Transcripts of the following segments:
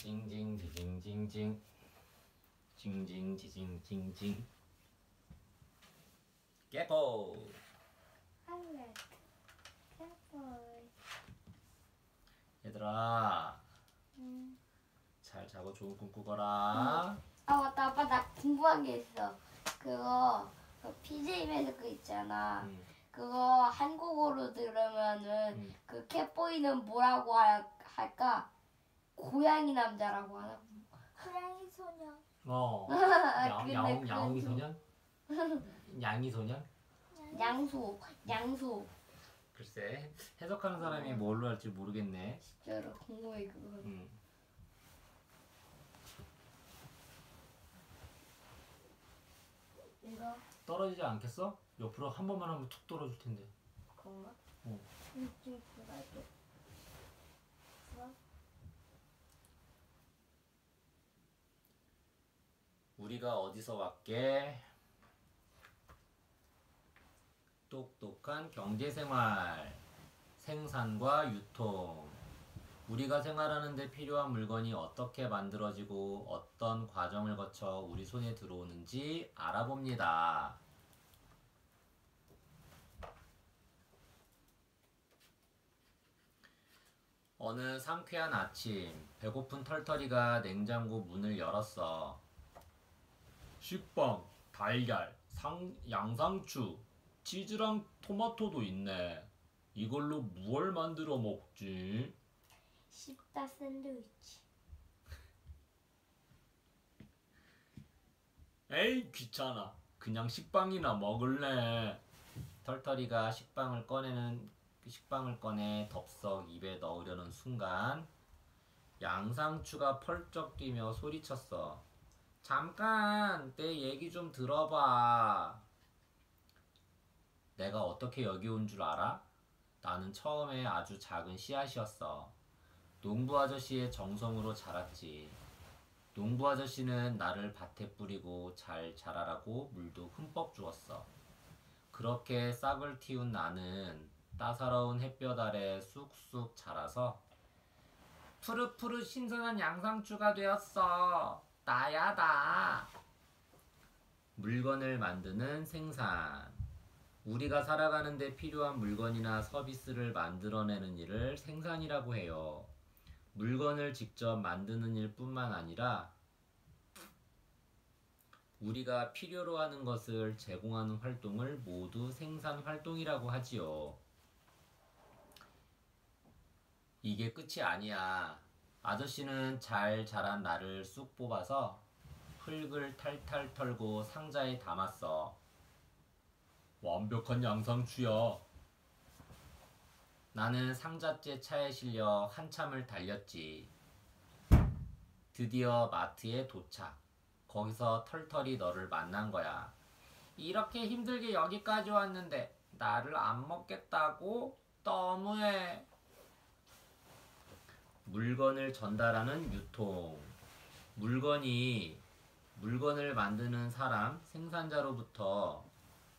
징징지징징징 징징지징징징 깨보 할래. 깨볼. 얘들아 응. 잘 자고 좋은 꿈 꾸거라. 아 맞다 아빠 나 궁금한 게 있어. 그거 그 PJ 매직 있잖아. 그거 한국어로 들으면은 그 캣보이는 뭐라고 할까? 고양이 남자라고 하나? 고양이 소녀. 야옹이 소년? 양이 소년? 양소. 글쎄 해석하는 사람이 뭘로 할지 모르겠네. 진짜로 궁금해 그거. 이거 떨어지지 않겠어? 옆으로 한 번만 하면 툭 떨어질 텐데. 그건가? 이쪽 들어갈게. 우리가 어디서 왔게? 똑똑한 경제생활, 생산과 유통. 우리가 생활하는 데 필요한 물건이 어떻게 만들어지고 어떤 과정을 거쳐 우리 손에 들어오는지 알아봅니다. 어느 상쾌한 아침, 배고픈 털털이가 냉장고 문을 열었어. 식빵, 달걀, 양상추, 치즈랑 토마토도 있네. 이걸로 무얼 만들어 먹지? 쉽다 샌드위치. 에이 귀찮아. 그냥 식빵이나 먹을래. 털털이가 식빵을 꺼내 덥석 입에 넣으려는 순간 양상추가 펄쩍 뛰며 소리쳤어. 잠깐 내 얘기 좀 들어봐. 내가 어떻게 여기 온 줄 알아? 나는 처음에 아주 작은 씨앗이었어. 농부 아저씨의 정성으로 자랐지. 농부 아저씨는 나를 밭에 뿌리고 잘 자라라고 물도 흠뻑 주었어. 그렇게 싹을 틔운 나는 따사로운 햇볕 아래 쑥쑥 자라서 푸릇푸릇 신선한 양상추가 되었어. 나야 나. 물건을 만드는 생산. 우리가 살아가는 데 필요한 물건이나 서비스를 만들어내는 일을 생산이라고 해요. 물건을 직접 만드는 일뿐만 아니라 우리가 필요로 하는 것을 제공하는 활동을 모두 생산 활동이라고 하지요. 이게 끝이 아니야. 아저씨는 잘 자란 나를 쑥 뽑아서 흙을 탈탈 털고 상자에 담았어. 완벽한 양상추야. 나는 상자째 차에 실려 한참을 달렸지. 드디어 마트에 도착. 거기서 털털이 너를 만난 거야. 이렇게 힘들게 여기까지 왔는데 나를 안 먹겠다고? 너무해. 물건을 전달하는 유통. 물건을 만드는 사람, 생산자로부터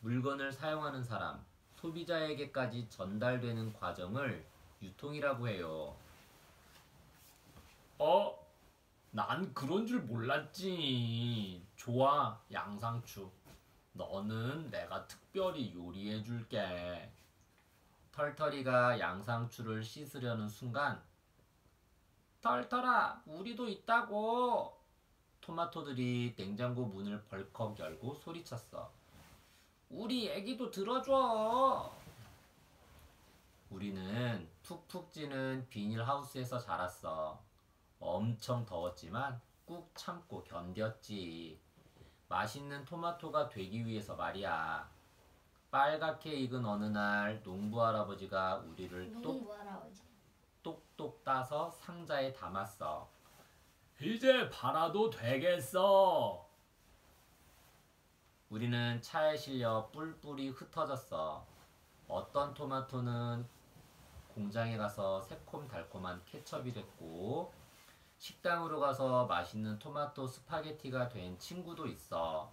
물건을 사용하는 사람, 소비자에게까지 전달되는 과정을 유통이라고 해요. 난 그런 줄 몰랐지. 좋아, 양상추. 너는 내가 특별히 요리해 줄게. 털털이가 양상추를 씻으려는 순간 털털아, 우리도 있다고. 토마토들이 냉장고 문을 벌컥 열고 소리쳤어. 우리 얘기도 들어줘. 우리는 푹푹 찌는 비닐하우스에서 자랐어. 엄청 더웠지만 꾹 참고 견뎠지. 맛있는 토마토가 되기 위해서 말이야. 빨갛게 익은 어느 날 농부 할아버지가 우리를 똑똑 따서 상자에 담았어. 이제 팔아도 되겠어. 우리는 차에 실려 뿔뿔이 흩어졌어. 어떤 토마토는 공장에 가서 새콤달콤한 케첩이 됐고, 식당으로 가서 맛있는 토마토 스파게티가 된 친구도 있어.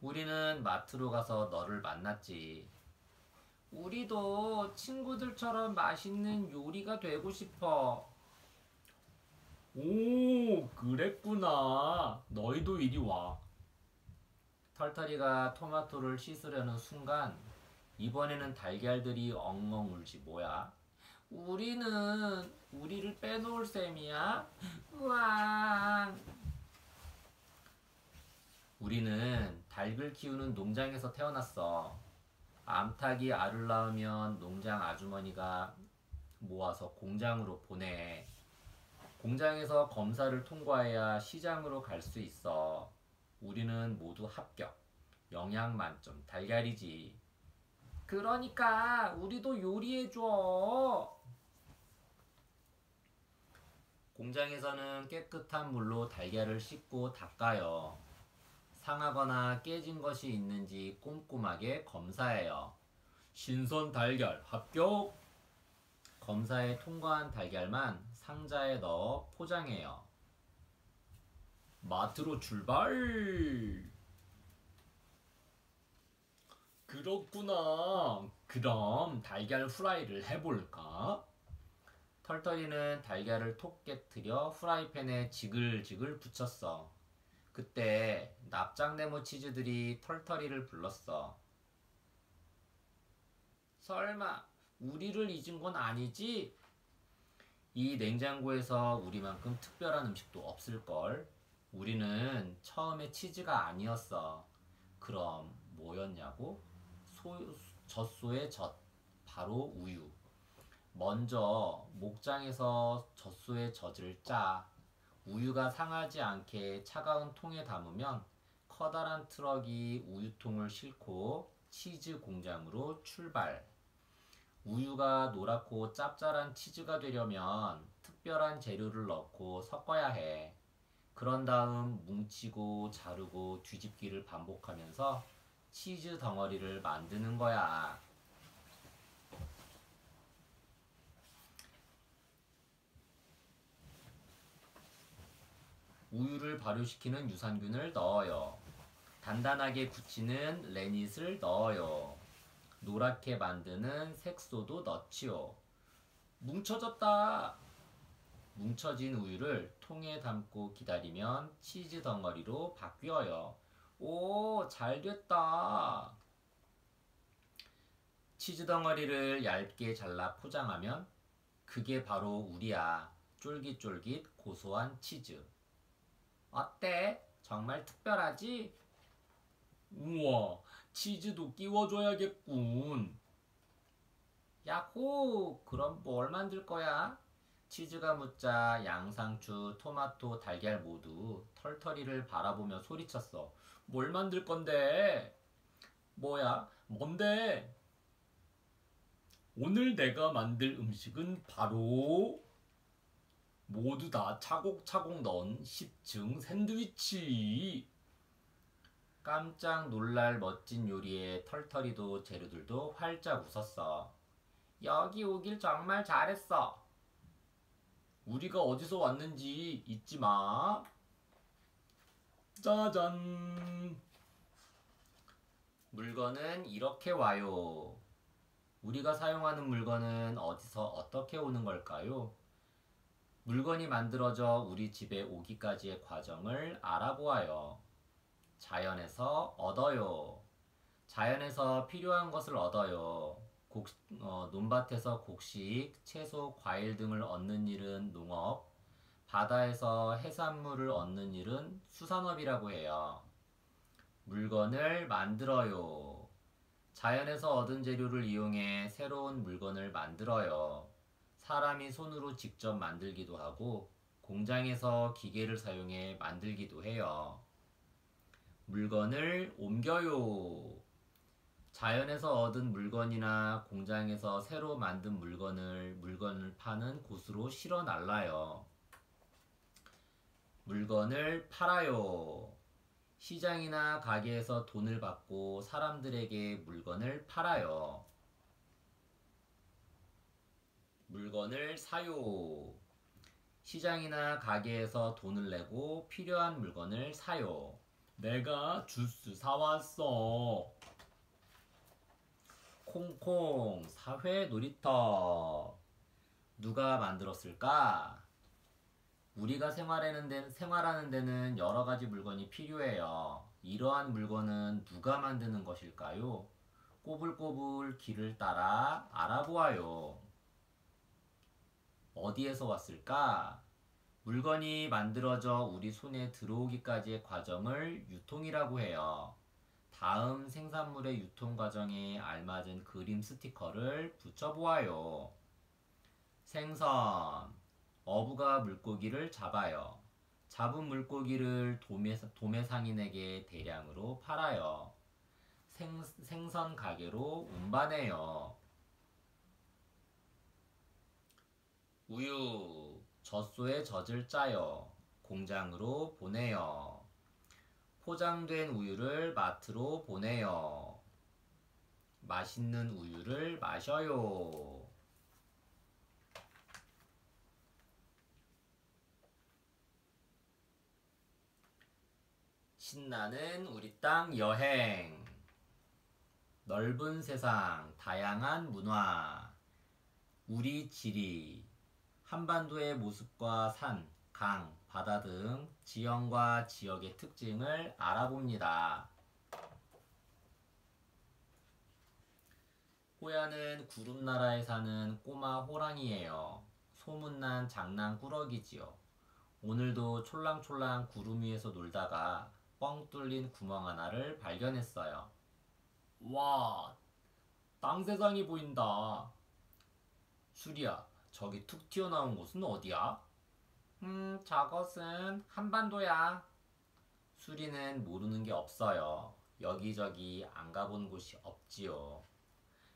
우리는 마트로 가서 너를 만났지. 우리도 친구들처럼 맛있는 요리가 되고 싶어. 오, 그랬구나. 너희도 이리 와. 털털이가 토마토를 씻으려는 순간 이번에는 달걀들이 엉엉 울지 뭐야? 우리를 빼놓을 셈이야? 우왕. 우리는 닭을 키우는 농장에서 태어났어. 암탉이 알을 낳으면 농장 아주머니가 모아서 공장으로 보내. 공장에서 검사를 통과해야 시장으로 갈 수 있어. 우리는 모두 합격. 영양 만점 달걀이지. 그러니까 우리도 요리해줘. 공장에서는 깨끗한 물로 달걀을 씻고 닦아요. 상하거나 깨진 것이 있는지 꼼꼼하게 검사해요. 신선 달걀 합격! 검사에 통과한 달걀만 상자에 넣어 포장해요. 마트로 출발! 그렇구나. 그럼 달걀 후라이를 해볼까? 털털이는 달걀을 톡 깨트려 후라이팬에 지글지글 붙였어. 그때 납작네모 치즈들이 털털이를 불렀어. 설마 우리를 잊은 건 아니지? 이 냉장고에서 우리만큼 특별한 음식도 없을걸. 우리는 처음에 치즈가 아니었어. 그럼 뭐였냐고? 젖소의 젖, 바로 우유. 먼저 목장에서 젖소의 젖을 짜. 우유가 상하지 않게 차가운 통에 담으면 커다란 트럭이 우유통을 싣고 치즈 공장으로 출발. 우유가 노랗고 짭짤한 치즈가 되려면 특별한 재료를 넣고 섞어야 해. 그런 다음 뭉치고 자르고 뒤집기를 반복하면서 치즈 덩어리를 만드는 거야. 우유를 발효시키는 유산균을 넣어요. 단단하게 굳히는 레닛을 넣어요. 노랗게 만드는 색소도 넣지요. 뭉쳐졌다. 뭉쳐진 우유를 통에 담고 기다리면 치즈 덩어리로 바뀌어요. 오, 잘 됐다. 치즈 덩어리를 얇게 잘라 포장하면 그게 바로 우리야. 쫄깃쫄깃 고소한 치즈. 어때? 정말 특별하지? 우와, 치즈도 끼워줘야겠군. 야호! 그럼 뭘 만들 거야? 치즈가 묻자 양상추, 토마토, 달걀 모두 털털이를 바라보며 소리쳤어. 뭘 만들 건데? 뭐야? 뭔데? 오늘 내가 만들 음식은 바로 모두 다 차곡차곡 넣은 10층 샌드위치. 깜짝 놀랄 멋진 요리에 털털이도 재료들도 활짝 웃었어. 여기 오길 정말 잘했어. 우리가 어디서 왔는지 잊지 마. 짜잔. 물건은 이렇게 와요. 우리가 사용하는 물건은 어디서 어떻게 오는 걸까요? 물건이 만들어져 우리 집에 오기까지의 과정을 알아보아요. 자연에서 얻어요. 자연에서 필요한 것을 얻어요. 논밭에서 곡식, 채소, 과일 등을 얻는 일은 농업, 바다에서 해산물을 얻는 일은 수산업이라고 해요. 물건을 만들어요. 자연에서 얻은 재료를 이용해 새로운 물건을 만들어요. 사람이 손으로 직접 만들기도 하고 공장에서 기계를 사용해 만들기도 해요. 물건을 옮겨요. 자연에서 얻은 물건이나 공장에서 새로 만든 물건을 파는 곳으로 실어 날라요. 물건을 팔아요. 시장이나 가게에서 돈을 받고 사람들에게 물건을 팔아요. 물건을 사요. 시장이나 가게에서 돈을 내고 필요한 물건을 사요. 내가 주스 사왔어. 콩콩 사회 놀이터. 누가 만들었을까? 우리가 생활하는 데는 여러 가지 물건이 필요해요. 이러한 물건은 누가 만드는 것일까요? 꼬불꼬불 길을 따라 알아보아요. 어디에서 왔을까? 물건이 만들어져 우리 손에 들어오기까지의 과정을 유통이라고 해요. 다음 생산물의 유통 과정에 알맞은 그림 스티커를 붙여보아요. 생선. 어부가 물고기를 잡아요. 잡은 물고기를 도매상인에게 대량으로 팔아요. 생선 가게로 운반해요. 우유. 젖소에 젖을 짜요. 공장으로 보내요. 포장된 우유를 마트로 보내요. 맛있는 우유를 마셔요. 신나는 우리 땅 여행. 넓은 세상, 다양한 문화. 우리 지리. 한반도의 모습과 산, 강, 바다 등 지형과 지역의 특징을 알아봅니다. 호야는 구름나라에 사는 꼬마 호랑이에요. 소문난 장난꾸러기지요. 오늘도 촐랑촐랑 구름 위에서 놀다가 뻥 뚫린 구멍 하나를 발견했어요. 와, 땅 세상이 보인다. 수리야, 저기 툭 튀어나온 곳은 어디야? 저것은 한반도야. 수리는 모르는 게 없어요. 여기저기 안 가본 곳이 없지요.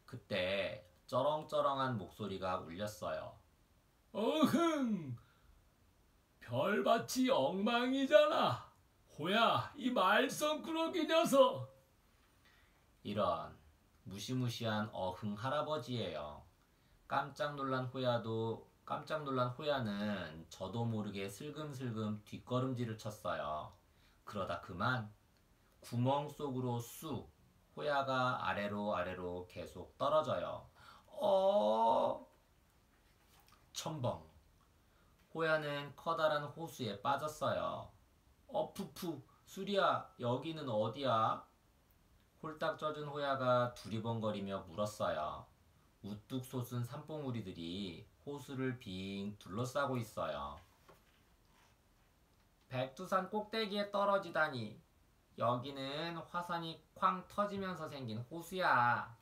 그때 쩌렁쩌렁한 목소리가 울렸어요. 어흥! 별밭이 엉망이잖아. 호야, 이 말썽꾸러기 녀석. 이런 무시무시한 어흥 할아버지예요. 깜짝 놀란 호야는 저도 모르게 슬금슬금 뒷걸음질을 쳤어요. 그러다 그만 구멍 속으로 쑥. 호야가 아래로 계속 떨어져요. 첨벙. 호야는 커다란 호수에 빠졌어요. 푸푸, 수리야, 여기는 어디야? 홀딱 젖은 호야가 두리번거리며 물었어요. 우뚝 솟은 산봉우리들이 호수를 빙 둘러싸고 있어요. 백두산 꼭대기에 떨어지다니. 여기는 화산이 쾅 터지면서 생긴 호수야.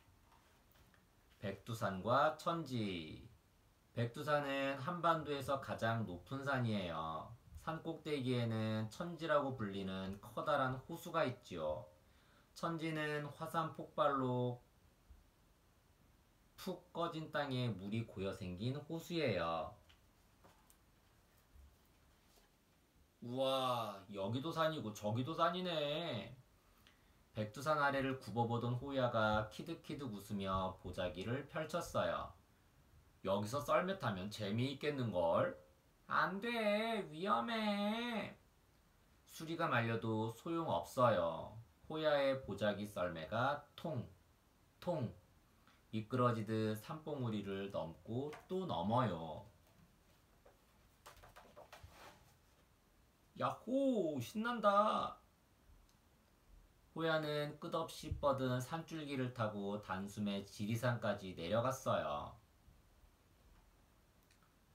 백두산과 천지. 백두산은 한반도에서 가장 높은 산이에요. 산 꼭대기에는 천지라고 불리는 커다란 호수가 있지요. 천지는 화산 폭발로 푹 꺼진 땅에 물이 고여 생긴 호수예요. 우와, 여기도 산이고 저기도 산이네. 백두산 아래를 굽어보던 호야가 키득키득 웃으며 보자기를 펼쳤어요. 여기서 썰매 타면 재미있겠는걸? 안 돼, 위험해. 수리가 말려도 소용없어요. 호야의 보자기 썰매가 통 미끄러지듯 산봉우리를 넘고 또 넘어요. 야호, 신난다. 호야는 끝없이 뻗은 산줄기를 타고 단숨에 지리산까지 내려갔어요.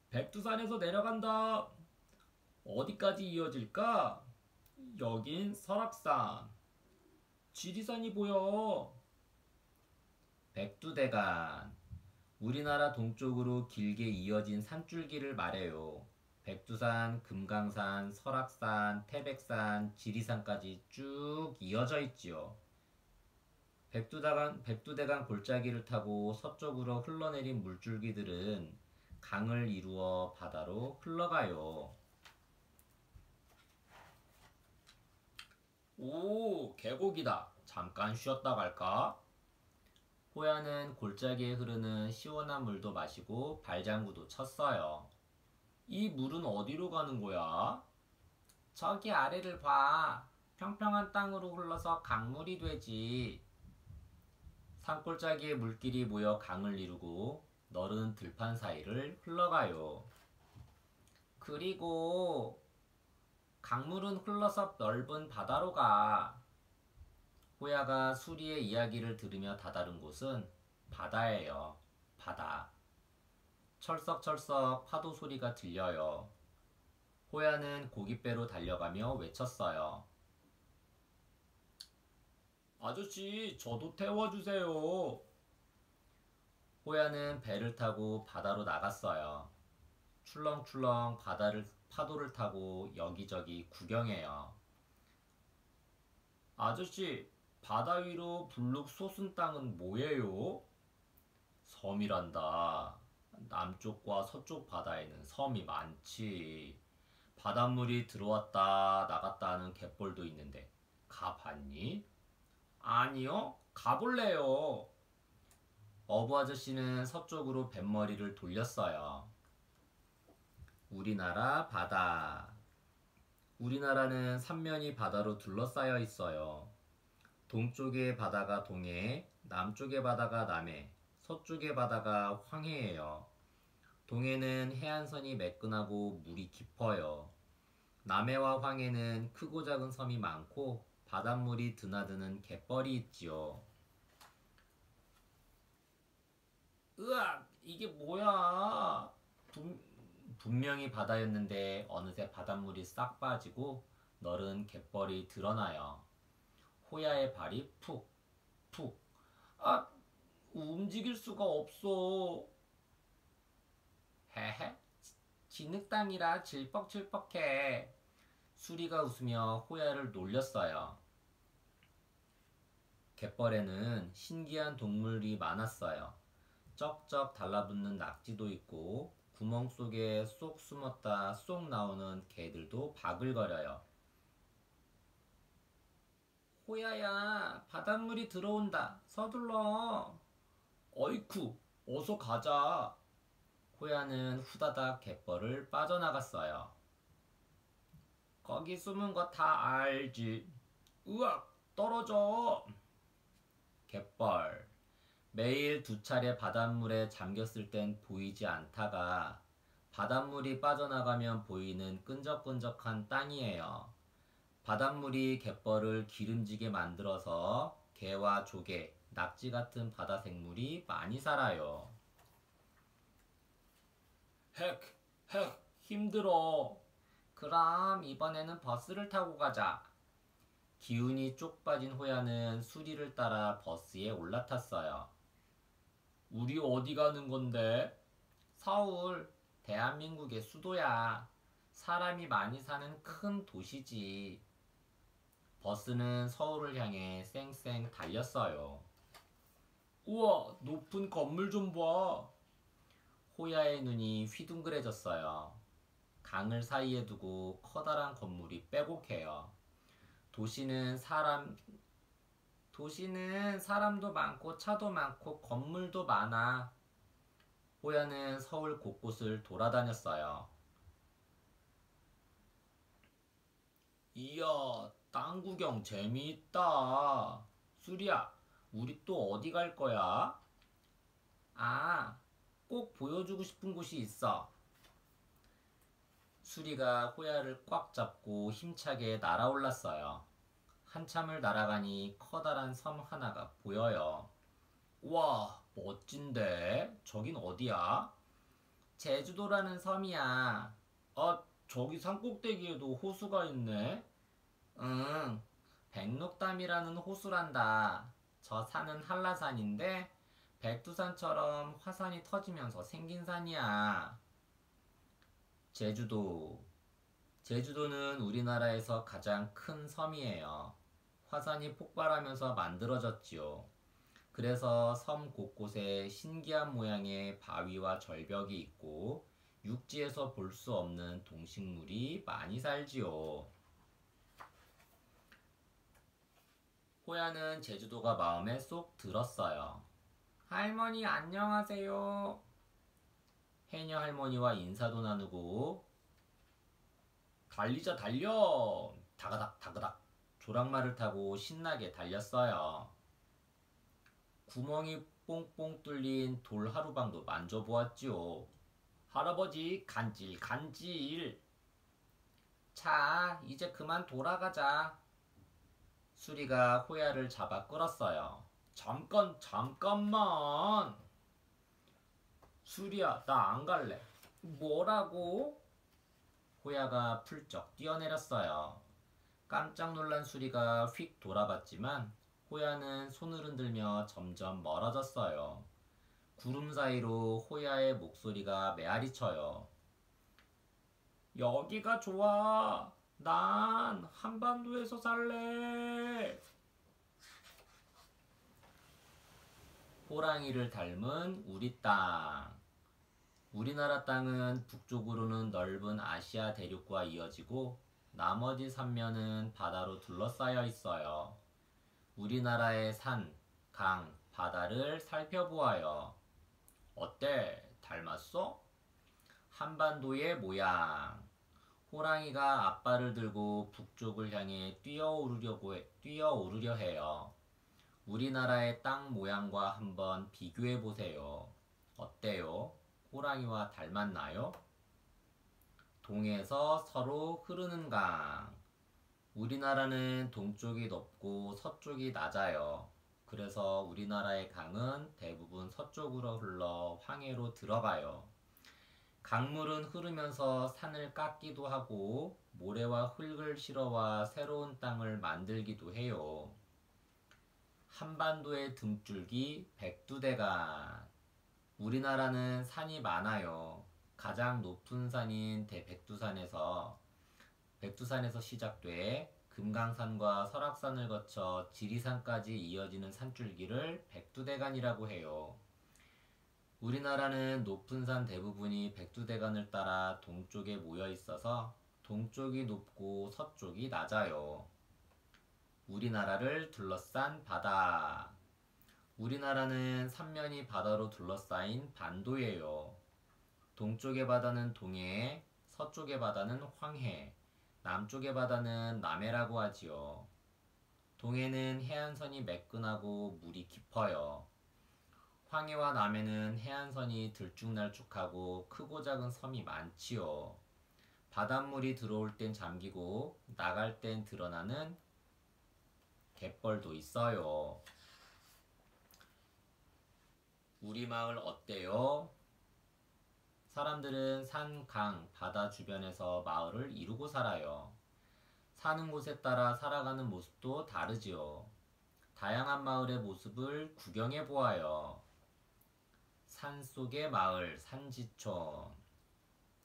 백두산에서 내려간다. 어디까지 이어질까? 여긴 설악산. 지리산이 보여. 백두대간. 우리나라 동쪽으로 길게 이어진 산줄기를 말해요. 백두산, 금강산, 설악산, 태백산, 지리산까지 쭉 이어져 있지요. 백두대간 골짜기를 타고 서쪽으로 흘러내린 물줄기들은 강을 이루어 바다로 흘러가요. 오, 계곡이다. 잠깐 쉬었다 갈까? 호야는 골짜기에 흐르는 시원한 물도 마시고 발장구도 쳤어요. 이 물은 어디로 가는 거야? 저기 아래를 봐. 평평한 땅으로 흘러서 강물이 되지. 산골짜기의 물길이 모여 강을 이루고 너른 들판 사이를 흘러가요. 그리고 강물은 흘러서 넓은 바다로 가. 호야가 수리의 이야기를 들으며 다다른 곳은 바다예요. 바다. 철썩철썩 파도 소리가 들려요. 호야는 고깃배로 달려가며 외쳤어요. 아저씨, 저도 태워주세요. 호야는 배를 타고 바다로 나갔어요. 출렁출렁 파도를 타고 여기저기 구경해요. 아저씨, 바다 위로 불룩 솟은 땅은 뭐예요? 섬이란다. 남쪽과 서쪽 바다에는 섬이 많지. 바닷물이 들어왔다 나갔다 하는 갯벌도 있는데 가봤니? 아니요, 가볼래요. 어부 아저씨는 서쪽으로 뱃머리를 돌렸어요. 우리나라 바다. 우리나라는 삼면이 바다로 둘러싸여 있어요. 동쪽의 바다가 동해, 남쪽의 바다가 남해, 서쪽의 바다가 황해예요. 동해는 해안선이 매끈하고 물이 깊어요. 남해와 황해는 크고 작은 섬이 많고 바닷물이 드나드는 갯벌이 있지요. 으악! 이게 뭐야? 분명히 바다였는데 어느새 바닷물이 싹 빠지고 너른 갯벌이 드러나요. 호야의 발이 푹, 푹. 아, 움직일 수가 없어. 헤헤, 진흙땅이라 질퍽질퍽해. 수리가 웃으며 호야를 놀렸어요. 갯벌에는 신기한 동물이 많았어요. 쩍쩍 달라붙는 낙지도 있고 구멍 속에 쏙 숨었다 쏙 나오는 개들도 바글거려요. 호야야, 바닷물이 들어온다. 서둘러. 어이쿠, 어서 가자. 호야는 후다닥 갯벌을 빠져나갔어요. 거기 숨은 거 다 알지. 으악, 떨어져. 갯벌. 매일 2차례 바닷물에 잠겼을 땐 보이지 않다가 바닷물이 빠져나가면 보이는 끈적끈적한 땅이에요. 바닷물이 갯벌을 기름지게 만들어서 게와 조개, 낙지 같은 바다 생물이 많이 살아요. 헥, 헥, 힘들어. 그럼 이번에는 버스를 타고 가자. 기운이 쪽 빠진 호야는 수리를 따라 버스에 올라탔어요. 우리 어디 가는 건데? 서울, 대한민국의 수도야. 사람이 많이 사는 큰 도시지. 버스는 서울을 향해 쌩쌩 달렸어요. 우와, 높은 건물 좀 봐. 호야의 눈이 휘둥그레졌어요. 강을 사이에 두고 커다란 건물이 빼곡해요. 도시는 사람도 많고 차도 많고 건물도 많아. 호야는 서울 곳곳을 돌아다녔어요. 이야, 땅 구경 재미있다. 수리야, 우리 또 어디 갈 거야? 아, 꼭 보여주고 싶은 곳이 있어. 수리가 호야를 꽉 잡고 힘차게 날아올랐어요. 한참을 날아가니 커다란 섬 하나가 보여요. 와, 멋진데? 저긴 어디야? 제주도라는 섬이야. 아, 저기 산꼭대기에도 호수가 있네. 응, 백록담이라는 호수란다. 저 산은 한라산인데 백두산처럼 화산이 터지면서 생긴 산이야. 제주도. 제주도는 우리나라에서 가장 큰 섬이에요. 화산이 폭발하면서 만들어졌지요. 그래서 섬 곳곳에 신기한 모양의 바위와 절벽이 있고 육지에서 볼 수 없는 동식물이 많이 살지요. 호야는 제주도가 마음에 쏙 들었어요. 할머니 안녕하세요. 해녀 할머니와 인사도 나누고 달리자 달려! 다가닥 다가닥 조랑말을 타고 신나게 달렸어요. 구멍이 뽕뽕 뚫린 돌 하루방도 만져보았지요. 할아버지 간질간질. 자, 이제 그만 돌아가자. 수리가 호야를 잡아 끌었어요. 잠깐만. 수리야, 나 안 갈래. 뭐라고? 호야가 풀쩍 뛰어내렸어요. 깜짝 놀란 수리가 휙 돌아봤지만 호야는 손을 흔들며 점점 멀어졌어요. 구름 사이로 호야의 목소리가 메아리쳐요. 여기가 좋아. 난 한반도에서 살래. 호랑이를 닮은 우리 땅. 우리나라 땅은 북쪽으로는 넓은 아시아 대륙과 이어지고 나머지 삼면은 바다로 둘러싸여 있어요. 우리나라의 산, 강, 바다를 살펴보아요. 어때? 닮았어? 한반도의 모양. 호랑이가 앞발을 들고 북쪽을 향해 뛰어오르려 해요. 우리나라의 땅 모양과 한번 비교해 보세요. 어때요? 호랑이와 닮았나요? 동에서 서로 흐르는 강. 우리나라는 동쪽이 높고 서쪽이 낮아요. 그래서 우리나라의 강은 대부분 서쪽으로 흘러 황해로 들어가요. 강물은 흐르면서 산을 깎기도 하고 모래와 흙을 실어와 새로운 땅을 만들기도 해요. 한반도의 등줄기 백두대간. 우리나라는 산이 많아요. 가장 높은 산인 백두산에서 시작돼 금강산과 설악산을 거쳐 지리산까지 이어지는 산줄기를 백두대간이라고 해요. 우리나라는 높은 산 대부분이 백두대간을 따라 동쪽에 모여 있어서 동쪽이 높고 서쪽이 낮아요. 우리나라를 둘러싼 바다. 우리나라는 삼면이 바다로 둘러싸인 반도예요. 동쪽의 바다는 동해, 서쪽의 바다는 황해, 남쪽의 바다는 남해라고 하지요. 동해는 해안선이 매끈하고 물이 깊어요. 황해와 남해는 해안선이 들쭉날쭉하고 크고 작은 섬이 많지요. 바닷물이 들어올 땐 잠기고 나갈 땐 드러나는 갯벌도 있어요. 우리 마을 어때요? 사람들은 산, 강, 바다 주변에서 마을을 이루고 살아요. 사는 곳에 따라 살아가는 모습도 다르지요. 다양한 마을의 모습을 구경해 보아요. 산속의 마을, 산지촌.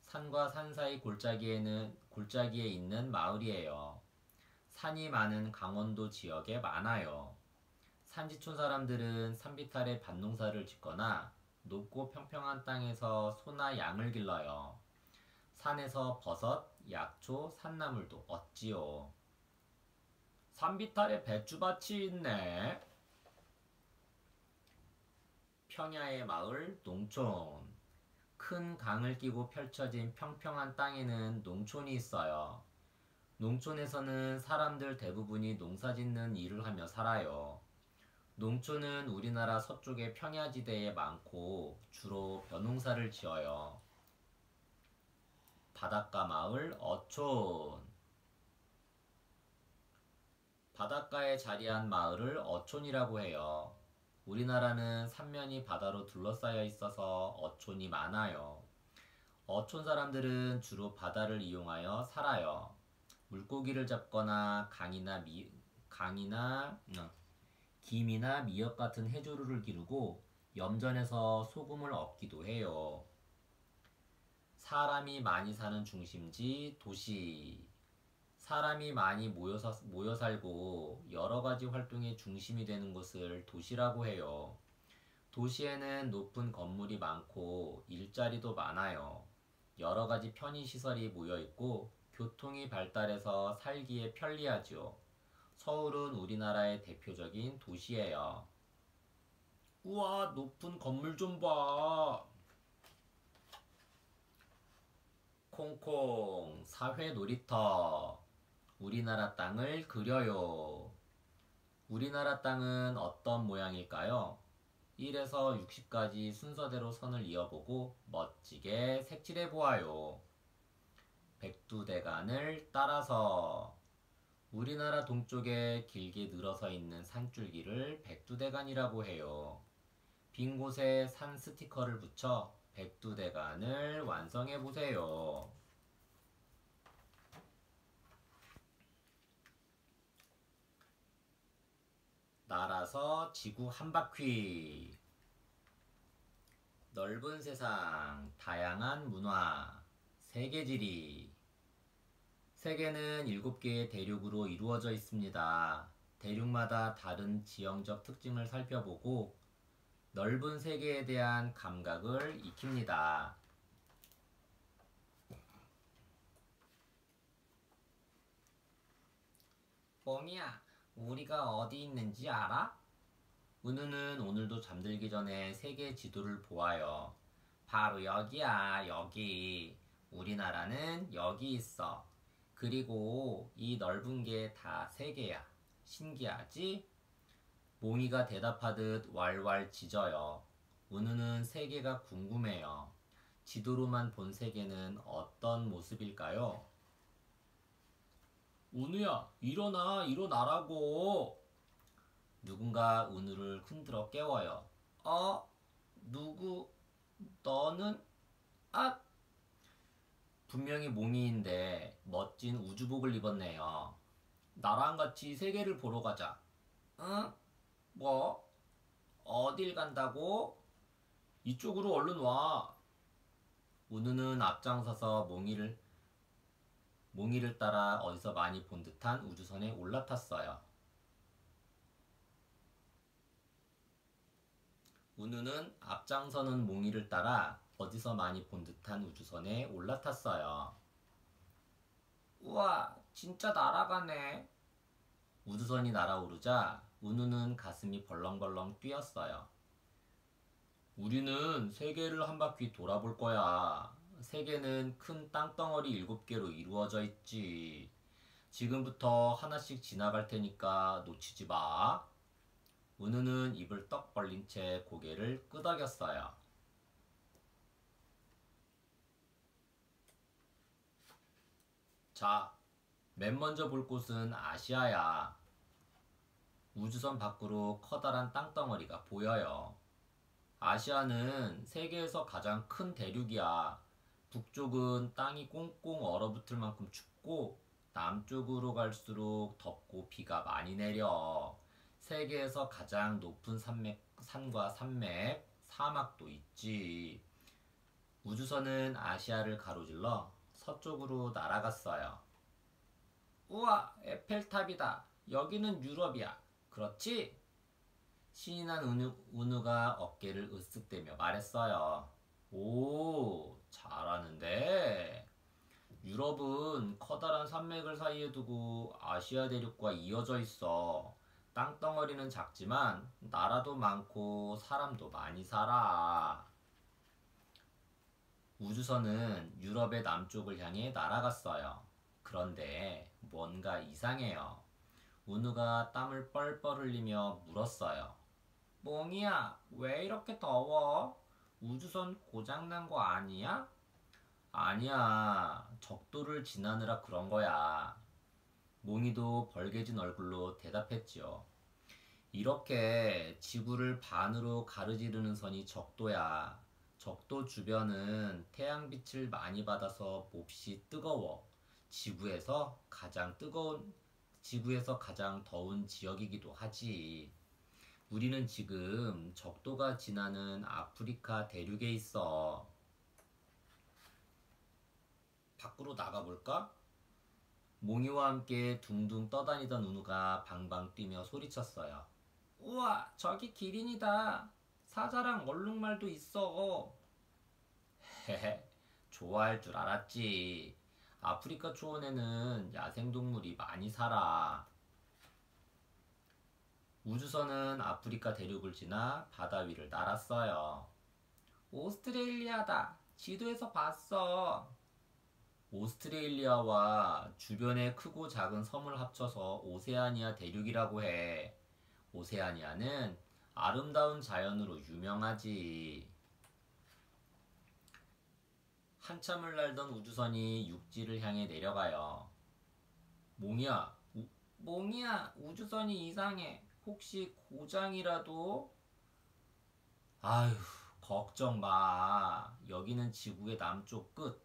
산과 산 사이 골짜기에 있는 마을이에요. 산이 많은 강원도 지역에 많아요. 산지촌 사람들은 산비탈에 밭농사를 짓거나 높고 평평한 땅에서 소나 양을 길러요. 산에서 버섯, 약초, 산나물도 얻지요. 산비탈에 배추밭이 있네. 평야의 마을, 농촌. 큰 강을 끼고 펼쳐진 평평한 땅에는 농촌이 있어요. 농촌에서는 사람들 대부분이 농사짓는 일을 하며 살아요. 농촌은 우리나라 서쪽의 평야지대에 많고 주로 벼농사를 지어요. 바닷가 마을 어촌. 바닷가에 자리한 마을을 어촌이라고 해요. 우리나라는 삼면이 바다로 둘러싸여 있어서 어촌이 많아요. 어촌 사람들은 주로 바다를 이용하여 살아요. 물고기를 잡거나 김이나 미역 같은 해조류를 기르고 염전에서 소금을 얻기도 해요. 사람이 많이 사는 중심지 도시. 사람이 많이 모여 살고 여러 가지 활동의 중심이 되는 곳을 도시라고 해요. 도시에는 높은 건물이 많고 일자리도 많아요. 여러 가지 편의시설이 모여 있고 교통이 발달해서 살기에 편리하지요. 서울은 우리나라의 대표적인 도시예요. 우와, 높은 건물 좀 봐. 콩콩, 사회 놀이터. 우리나라 땅을 그려요. 우리나라 땅은 어떤 모양일까요? 1에서 60까지 순서대로 선을 이어보고 멋지게 색칠해 보아요. 백두대간을 따라서 우리나라 동쪽에 길게 늘어서 있는 산줄기를 백두대간이라고 해요. 빈 곳에 산 스티커를 붙여 백두대간을 완성해 보세요. 날아서 지구 한 바퀴. 넓은 세상, 다양한 문화, 세계지리. 세계는 7개의 대륙으로 이루어져 있습니다. 대륙마다 다른 지형적 특징을 살펴보고 넓은 세계에 대한 감각을 익힙니다. 뽕이야, 우리가 어디 있는지 알아? 은우는 오늘도 잠들기 전에 세계 지도를 보아요. 바로 여기야, 여기. 우리나라는 여기 있어. 그리고 이 넓은 게 다 세계야. 신기하지? 몽이가 대답하듯 왈왈 짖어요. 은우는 세계가 궁금해요. 지도로만 본 세계는 어떤 모습일까요? 은우야, 일어나, 일어나라고. 누군가 은우를 흔들어 깨워요. 누구? 너는? 아! 분명히 몽이인데 멋진 우주복을 입었네요. 나랑 같이 세계를 보러 가자. 응? 뭐? 어딜 간다고? 이쪽으로 얼른 와. 은우는 앞장서서 몽이를 따라 어디서 많이 본 듯한 우주선에 올라탔어요. 은우는 앞장서는 몽이를 따라 어디서 많이 본 듯한 우주선에 올라탔어요. 우와, 진짜 날아가네. 우주선이 날아오르자 은우는 가슴이 벌렁벌렁 뛰었어요. 우리는 세계를 한 바퀴 돌아볼 거야. 세계는 큰 땅덩어리 7개로 이루어져 있지. 지금부터 하나씩 지나갈 테니까 놓치지 마. 은우는 입을 떡 벌린 채 고개를 끄덕였어요. 자, 맨 먼저 볼 곳은 아시아야. 우주선 밖으로 커다란 땅덩어리가 보여요. 아시아는 세계에서 가장 큰 대륙이야. 북쪽은 땅이 꽁꽁 얼어붙을 만큼 춥고 남쪽으로 갈수록 덥고 비가 많이 내려. 세계에서 가장 높은 산과 산맥, 사막도 있지. 우주선은 아시아를 가로질러 서쪽으로 날아갔어요. 우와, 에펠탑이다. 여기는 유럽이야. 그렇지? 신이 난 은우가 어깨를 으쓱대며 말했어요. 오, 잘하는데. 유럽은 커다란 산맥을 사이에 두고 아시아 대륙과 이어져 있어. 땅덩어리는 작지만 나라도 많고 사람도 많이 살아. 우주선은 유럽의 남쪽을 향해 날아갔어요. 그런데 뭔가 이상해요. 은우가 땀을 뻘뻘 흘리며 물었어요. 몽이야, 왜 이렇게 더워? 우주선 고장난 거 아니야? 아니야, 적도를 지나느라 그런 거야. 몽이도 벌개진 얼굴로 대답했지요. 이렇게 지구를 반으로 가르지르는 선이 적도야. 적도 주변은 태양빛을 많이 받아서 몹시 뜨거워. 지구에서 가장 더운 지역이기도 하지. 우리는 지금 적도가 지나는 아프리카 대륙에 있어. 밖으로 나가볼까? 몽이와 함께 둥둥 떠다니던 은우가 방방 뛰며 소리쳤어요. 우와, 저기 기린이다. 사자랑 얼룩말도 있어. 헤헤, 좋아할 줄 알았지. 아프리카 초원에는 야생동물이 많이 살아. 우주선은 아프리카 대륙을 지나 바다 위를 날았어요. 오스트레일리아다. 지도에서 봤어. 오스트레일리아와 주변의 크고 작은 섬을 합쳐서 오세아니아 대륙이라고 해. 오세아니아는 아름다운 자연으로 유명하지. 한참을 날던 우주선이 육지를 향해 내려가요. 몽이야, 우주선이 이상해. 혹시 고장이라도? 아휴, 걱정 마. 여기는 지구의 남쪽 끝,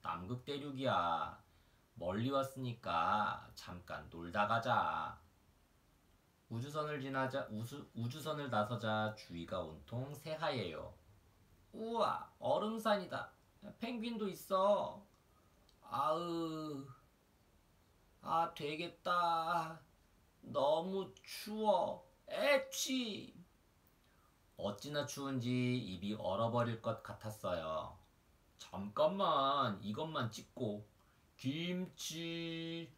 남극 대륙이야. 멀리 왔으니까 잠깐 놀다 가자. 우주선을 나서자 주위가 온통 새하얘요. 우와, 얼음산이다. 펭귄도 있어. 아으, 되겠다. 너무 추워. 애취. 어찌나 추운지 입이 얼어버릴 것 같았어요. 잠깐만, 이것만 찍고. 김치.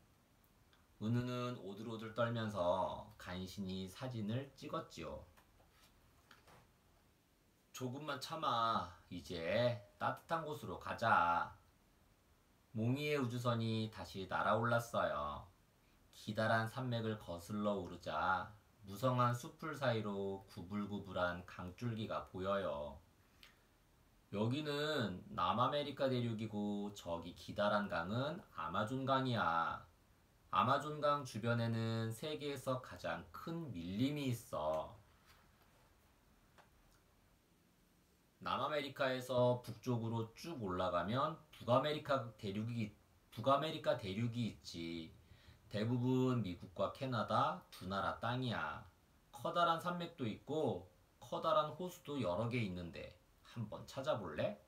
은우는 오들오들 떨면서 간신히 사진을 찍었지요. 조금만 참아. 이제 따뜻한 곳으로 가자. 몽이의 우주선이 다시 날아올랐어요. 기다란 산맥을 거슬러 오르자 무성한 숲풀 사이로 구불구불한 강줄기가 보여요. 여기는 남아메리카 대륙이고 저기 기다란 강은 아마존강이야. 아마존강 주변에는 세계에서 가장 큰 밀림이 있어. 남아메리카에서 북쪽으로 쭉 올라가면 북아메리카 대륙이 있지. 대부분 미국과 캐나다 두 나라 땅이야. 커다란 산맥도 있고 커다란 호수도 여러 개 있는데 한번 찾아볼래?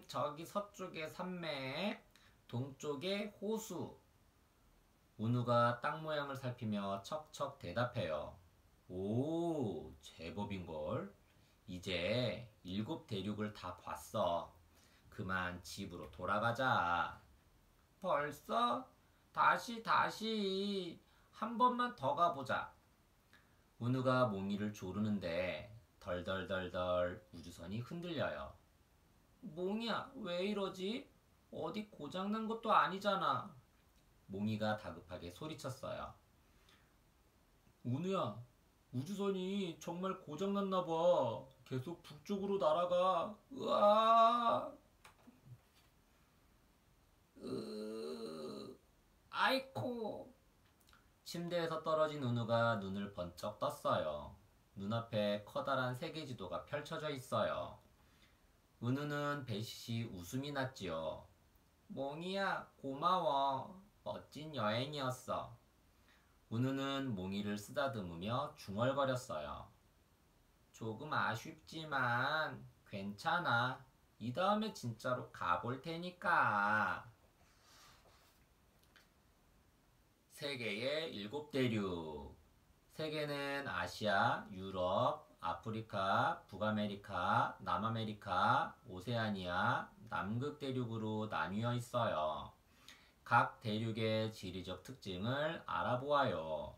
저기 서쪽에 산맥, 동쪽에 호수. 은우가 땅 모양을 살피며 척척 대답해요. 오, 제법인걸. 이제 7 대륙을 다 봤어. 그만 집으로 돌아가자. 벌써? 다시 한 번만 더 가보자. 은우가 몽이를 조르는데 덜덜덜덜 우주선이 흔들려요. 몽이야, 왜 이러지? 어디 고장난 것도 아니잖아. 몽이가 다급하게 소리쳤어요. 은우야, 우주선이 정말 고장났나 봐. 계속 북쪽으로 날아가. 으아! 아이코. 침대에서 떨어진 은우가 눈을 번쩍 떴어요. 눈앞에 커다란 세계지도가 펼쳐져 있어요. 은우는 배시시 웃음이 났지요. 몽이야, 고마워. 멋진 여행이었어. 은우는 몽이를 쓰다듬으며 중얼거렸어요. 조금 아쉽지만 괜찮아. 이 다음에 진짜로 가볼 테니까. 세계의 7 대륙. 세계는 아시아, 유럽, 아프리카, 북아메리카, 남아메리카, 오세아니아, 남극 대륙으로 나뉘어 있어요. 각 대륙의 지리적 특징을 알아보아요.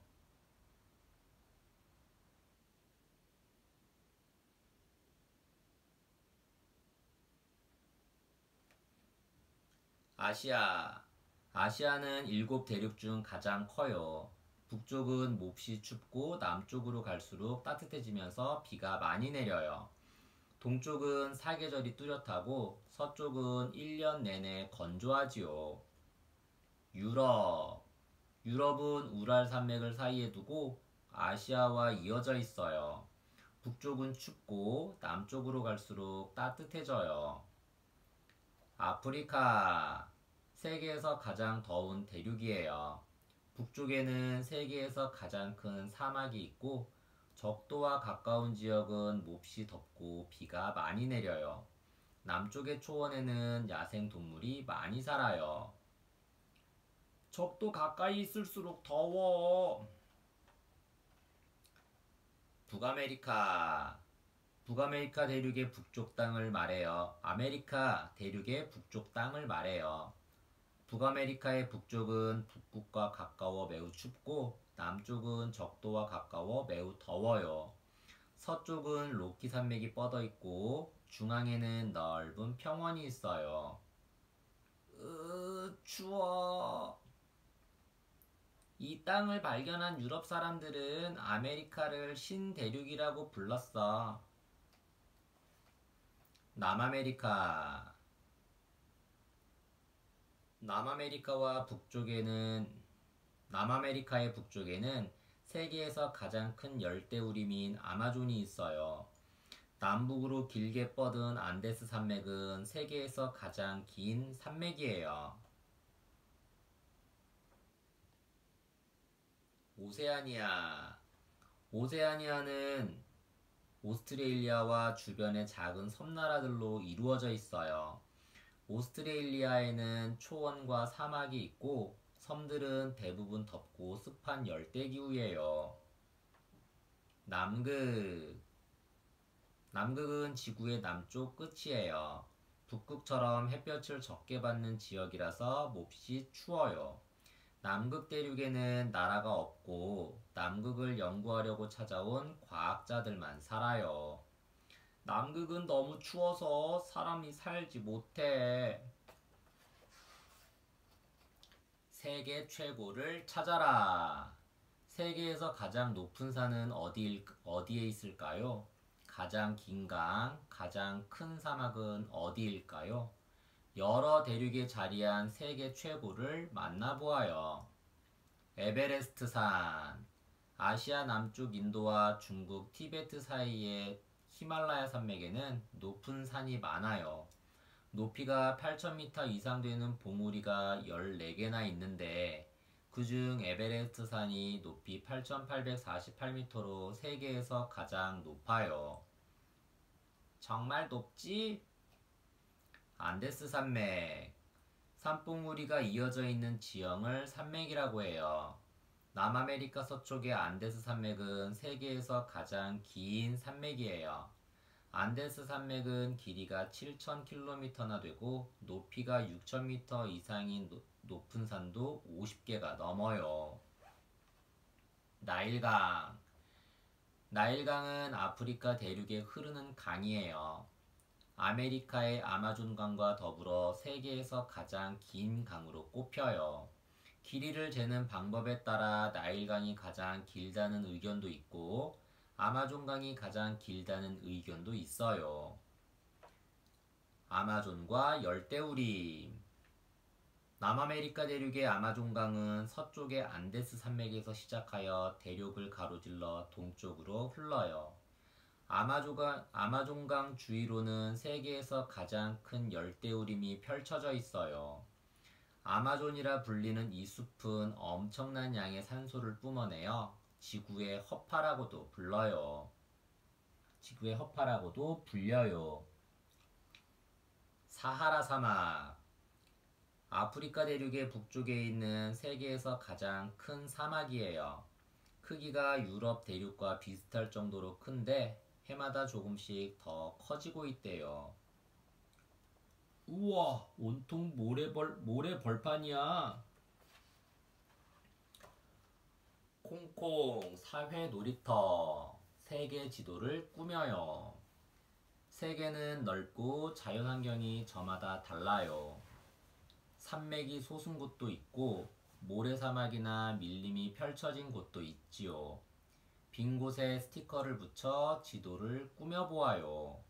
아시아. 아시아는 7 대륙 중 가장 커요. 북쪽은 몹시 춥고 남쪽으로 갈수록 따뜻해지면서 비가 많이 내려요. 동쪽은 사계절이 뚜렷하고 서쪽은 1년 내내 건조하지요. 유럽. 유럽은 우랄 산맥을 사이에 두고 아시아와 이어져 있어요. 북쪽은 춥고 남쪽으로 갈수록 따뜻해져요. 아프리카. 세계에서 가장 더운 대륙이에요. 북쪽에는 세계에서 가장 큰 사막이 있고 적도와 가까운 지역은 몹시 덥고 비가 많이 내려요. 남쪽의 초원에는 야생 동물이 많이 살아요. 적도 가까이 있을수록 더워. 북아메리카. 북아메리카 대륙의 북쪽 땅을 말해요. 아메리카 대륙의 북쪽 땅을 말해요. 북아메리카의 북쪽은 북극과 가까워 매우 춥고 남쪽은 적도와 가까워 매우 더워요. 서쪽은 로키 산맥이 뻗어 있고 중앙에는 넓은 평원이 있어요. 추워. 이 땅을 발견한 유럽 사람들은 아메리카를 신대륙이라고 불렀어. 남아메리카. 남아메리카의 북쪽에는 세계에서 가장 큰 열대우림인 아마존이 있어요. 남북으로 길게 뻗은 안데스 산맥은 세계에서 가장 긴 산맥이에요. 오세아니아. 오세아니아는 오스트레일리아와 주변의 작은 섬나라들로 이루어져 있어요. 오스트레일리아에는 초원과 사막이 있고 섬들은 대부분 덥고 습한 열대기후예요. 남극. 남극은 지구의 남쪽 끝이에요. 북극처럼 햇볕을 적게 받는 지역이라서 몹시 추워요. 남극 대륙에는 나라가 없고 남극을 연구하려고 찾아온 과학자들만 살아요. 남극은 너무 추워서 사람이 살지 못해. 세계 최고를 찾아라. 세계에서 가장 높은 산은 어디에 있을까요? 가장 긴 강, 가장 큰 사막은 어디일까요? 여러 대륙에 자리한 세계 최고를 만나보아요. 에베레스트산. 아시아 남쪽 인도와 중국 티베트 사이의 히말라야 산맥에는 높은 산이 많아요. 높이가 8,000m 이상 되는 봉우리가 14개나 있는데 그중 에베레스트 산이 높이 8,848m로 세계에서 가장 높아요. 정말 높지? 안데스 산맥. 산봉우리가 이어져 있는 지형을 산맥이라고 해요. 남아메리카 서쪽의 안데스 산맥은 세계에서 가장 긴 산맥이에요. 안데스 산맥은 길이가 7,000km나 되고 높이가 6,000m 이상인 높은 산도 50개가 넘어요. 나일강. 나일강은 아프리카 대륙에 흐르는 강이에요. 아메리카의 아마존강과 더불어 세계에서 가장 긴 강으로 꼽혀요. 길이를 재는 방법에 따라 나일강이 가장 길다는 의견도 있고 아마존강이 가장 길다는 의견도 있어요. 아마존과 열대우림. 남아메리카 대륙의 아마존강은 서쪽의 안데스 산맥에서 시작하여 대륙을 가로질러 동쪽으로 흘러요. 아마존강 주위로는 세계에서 가장 큰 열대우림이 펼쳐져 있어요. 아마존이라 불리는 이 숲은 엄청난 양의 산소를 뿜어내어 지구의 허파라고도 불려요. 사하라 사막. 아프리카 대륙의 북쪽에 있는 세계에서 가장 큰 사막이에요. 크기가 유럽 대륙과 비슷할 정도로 큰데 해마다 조금씩 더 커지고 있대요. 우와, 온통 모래 벌판이야. 콩콩 사회 놀이터. 세계 지도를 꾸며요. 세계는 넓고 자연환경이 저마다 달라요. 산맥이 솟은 곳도 있고 모래사막이나 밀림이 펼쳐진 곳도 있지요. 빈 곳에 스티커를 붙여 지도를 꾸며보아요.